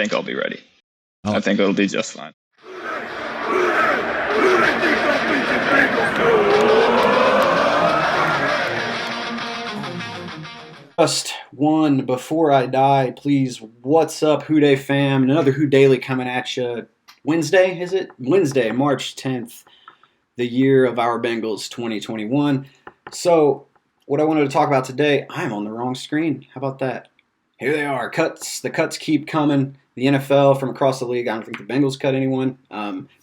think I'll be ready. Oh. I think it'll be just fine. Just one before I die, please. What's up, Who Day fam? Another Who Daily coming at you. Wednesday, is it? Wednesday, March 10th, the year of our Bengals 2021. So, what I wanted to talk about today, I'm on the wrong screen. How about that? Here they are, cuts. The cuts keep coming. The NFL from across the league. I don't think the Bengals cut anyone.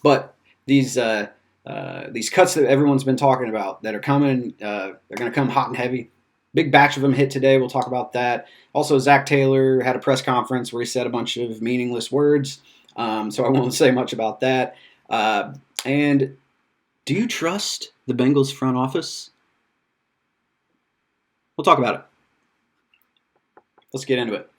But these cuts that everyone's been talking about that are coming, they're going to come hot and heavy. Big batch of them hit today. We'll talk about that. Also, Zach Taylor had a press conference where he said a bunch of meaningless words. So I won't say much about that. And do you trust the Bengals front office? We'll talk about it. Let's get into it.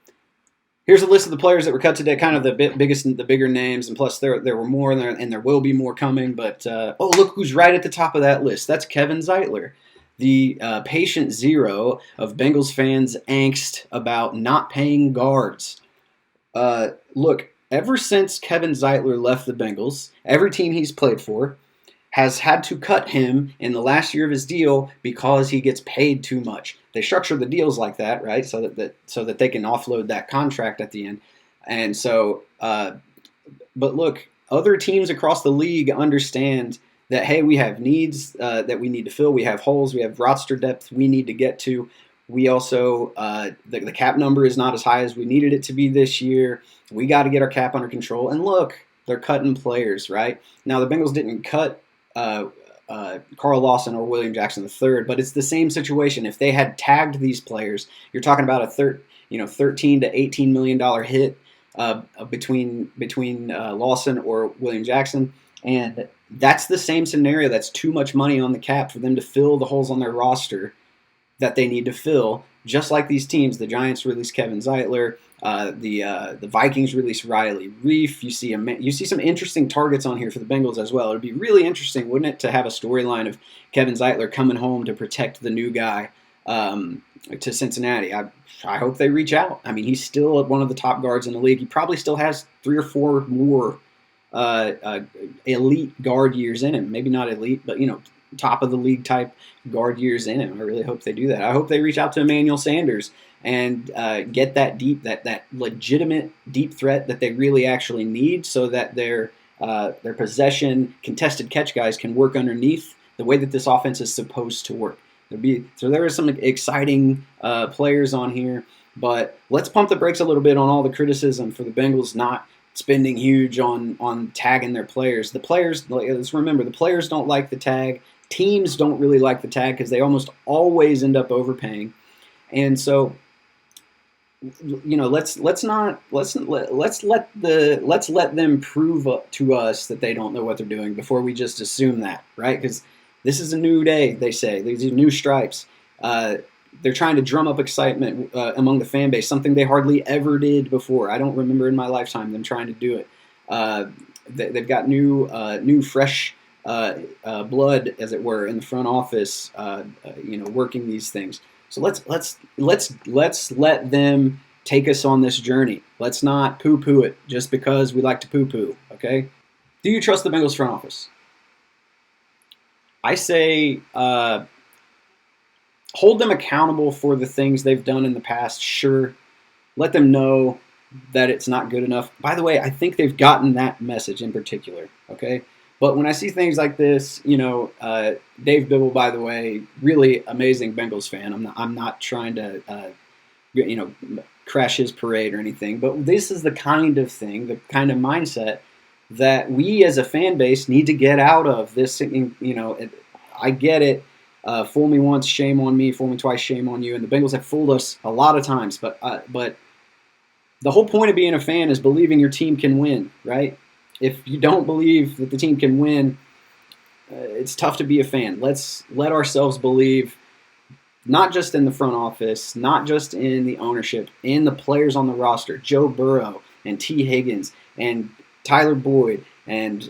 Here's a list of the players that were cut today, kind of the bigger names, and plus there were more, and there will be more coming. But look who's right at the top of that list. That's Kevin Zeitler, the patient zero of Bengals fans' angst about not paying guards. Look, ever since Kevin Zeitler left the Bengals, every team he's played for has had to cut him in the last year of his deal because he gets paid too much. They structure the deals like that, right? So that they can offload that contract at the end. And so, but look, other teams across the league understand that, hey, we have needs that we need to fill. We have holes. We have roster depth we need to get to. We also, the cap number is not as high as we needed it to be this year. We got to get our cap under control. And look, they're cutting players, right? Now, the Bengals didn't cut Carl Lawson or William Jackson III, but it's the same situation. If they had tagged these players, you're talking about a $13 to $18 million hit between Lawson or William Jackson, and that's the same scenario. That's too much money on the cap for them to fill the holes on their roster that they need to fill. Just like these teams, the Giants released Kevin Zeitler, the Vikings released Riley Reif. You see some interesting targets on here for the Bengals as well. It'd be really interesting, wouldn't it, to have a storyline of Kevin Zeitler coming home to protect the new guy to Cincinnati. I hope they reach out. I mean, he's still one of the top guards in the league. He probably still has 3 or 4 more elite guard years in him. Maybe not elite, but top of the league type guard years in him. I really hope they do that. I hope they reach out to Emmanuel Sanders and get that legitimate deep threat that they really actually need, so that their possession contested catch guys can work underneath the way that this offense is supposed to work. There are some exciting players on here, but let's pump the brakes a little bit on all the criticism for the Bengals not spending huge on tagging their players. The players, let's remember, the players don't like the tag. Teams don't really like the tag because they almost always end up overpaying. And so, let's let them prove to us that they don't know what they're doing before we just assume that, right? Because this is a new day, they say. These are new stripes. They're trying to drum up excitement among the fan base, something they hardly ever did before. I don't remember in my lifetime them trying to do it. They've got new fresh blood, as it were, in the front office, working these things. So let's let them take us on this journey. Let's not poo-poo it just because we like to poo-poo, okay? Do you trust the Bengals front office? I say hold them accountable for the things they've done in the past, sure. Let them know that it's not good enough. By the way, I think they've gotten that message in particular, okay? But when I see things like this, Dave Bibble, by the way, really amazing Bengals fan. I'm not trying to, crash his parade or anything. But this is the kind of thing, the kind of mindset that we as a fan base need to get out of. This, I get it. Fool me once, shame on me. Fool me twice, shame on you. And the Bengals have fooled us a lot of times. But the whole point of being a fan is believing your team can win, right? If you don't believe that the team can win, it's tough to be a fan. Let's let ourselves believe, not just in the front office, not just in the ownership, in the players on the roster, Joe Burrow and T. Higgins and Tyler Boyd and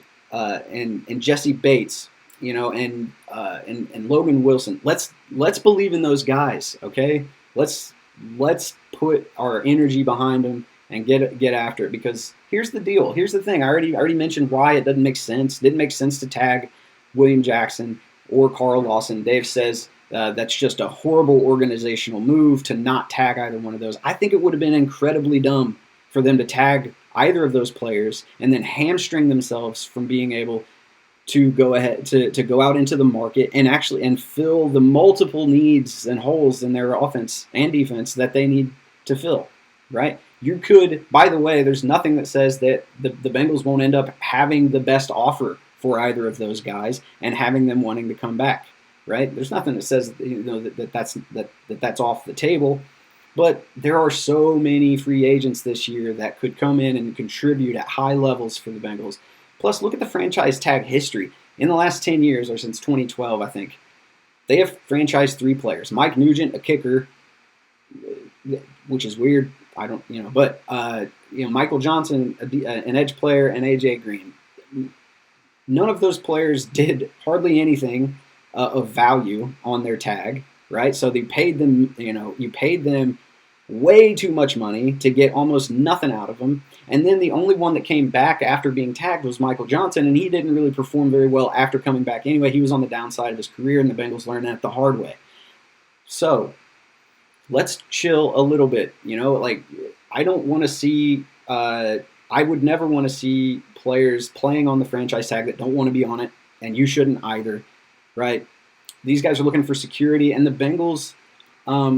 Jesse Bates, and Logan Wilson. Let's believe in those guys, okay? Let's put our energy behind them and get after it. Because here's the deal. Here's the thing. I already mentioned why it doesn't make sense. Didn't make sense to tag William Jackson or Carl Lawson. Dave says that's just a horrible organizational move to not tag either one of those. I think it would have been incredibly dumb for them to tag either of those players and then hamstring themselves from being able to go ahead to go out into the market and fill the multiple needs and holes in their offense and defense that they need to fill, right? You could, by the way, there's nothing that says that the Bengals won't end up having the best offer for either of those guys and having them wanting to come back, right? There's nothing that says that's off the table. But there are so many free agents this year that could come in and contribute at high levels for the Bengals. Plus, look at the franchise tag history. In the last 10 years, or since 2012, I think, they have franchised 3 players. Mike Nugent, a kicker, which is weird. I don't, but Michael Johnson, an edge player, and A.J. Green. None of those players did hardly anything of value on their tag, right? So they paid them, you paid them way too much money to get almost nothing out of them. And then the only one that came back after being tagged was Michael Johnson, and he didn't really perform very well after coming back anyway. He was on the downside of his career, and the Bengals learned that the hard way. So let's chill a little bit. I don't want to see I would never want to see players playing on the franchise tag that don't want to be on it, and you shouldn't either, right? These guys are looking for security, and the Bengals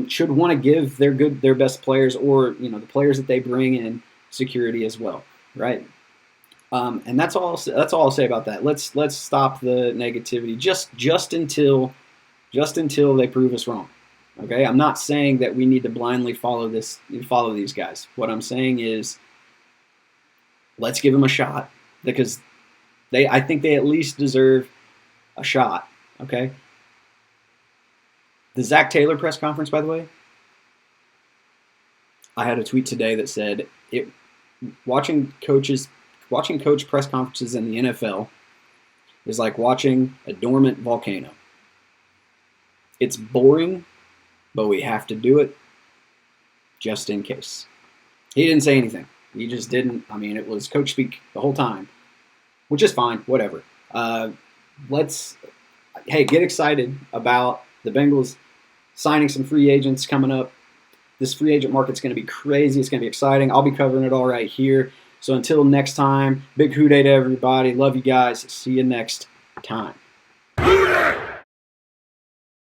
should want to give their best players, or the players that they bring in, security as well, right? And that's all I'll say about that. Let's stop the negativity just until they prove us wrong. Okay, I'm not saying that we need to blindly follow these guys. What I'm saying is, let's give them a shot, because I think they at least deserve a shot. Okay. The Zach Taylor press conference, by the way, I had a tweet today that said watching coach press conferences in the NFL is like watching a dormant volcano. It's boring, but we have to do it just in case. He didn't say anything. He just didn't. I mean, it was coach speak the whole time, which is fine. Whatever. Get excited about the Bengals signing some free agents coming up. This free agent market's going to be crazy. It's going to be exciting. I'll be covering it all right here. So until next time, big hoo-day to everybody. Love you guys. See you next time.